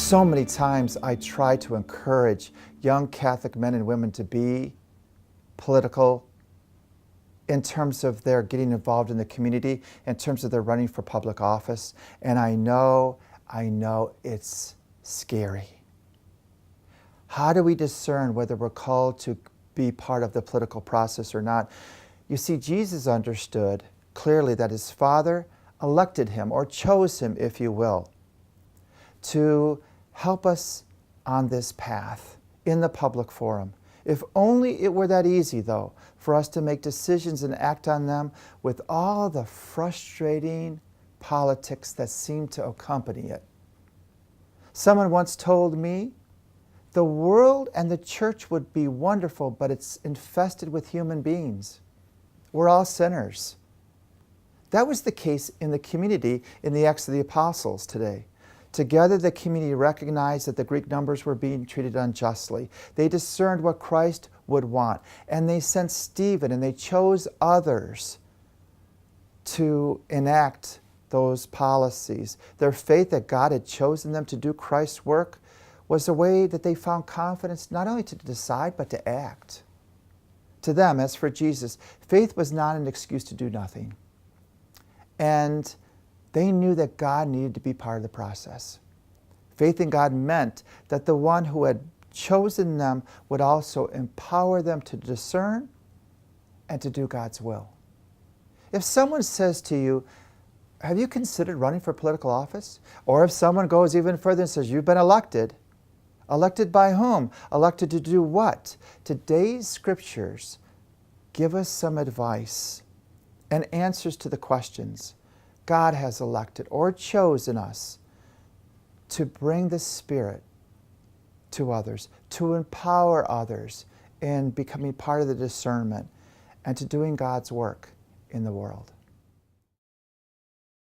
So many times I try to encourage young Catholic men and women to be political in terms of their getting involved in the community, in terms of their running for public office. And I know it's scary. How do we discern whether we're called to be part of the political process or not? You see, Jesus understood clearly that his Father elected him, or chose him, if you will, to help us on this path in the public forum. If only it were that easy, though, for us to make decisions and act on them with all the frustrating politics that seem to accompany it. Someone once told me, the world and the church would be wonderful, but it's infested with human beings. We're all sinners. That was the case in the community in the Acts of the Apostles today. Together, the community recognized that the Greek numbers were being treated unjustly. They discerned what Christ would want, and they sent Stephen, and they chose others to enact those policies. Their faith that God had chosen them to do Christ's work was a way that they found confidence not only to decide, but to act. To them, as for Jesus, faith was not an excuse to do nothing. And they knew that God needed to be part of the process. Faith in God meant that the one who had chosen them would also empower them to discern and to do God's will. If someone says to you, have you considered running for political office? Or if someone goes even further and says, you've been elected. Elected by whom? Elected to do what? Today's scriptures give us some advice and answers to the questions. God has elected or chosen us to bring the Spirit to others, to empower others in becoming part of the discernment and to doing God's work in the world.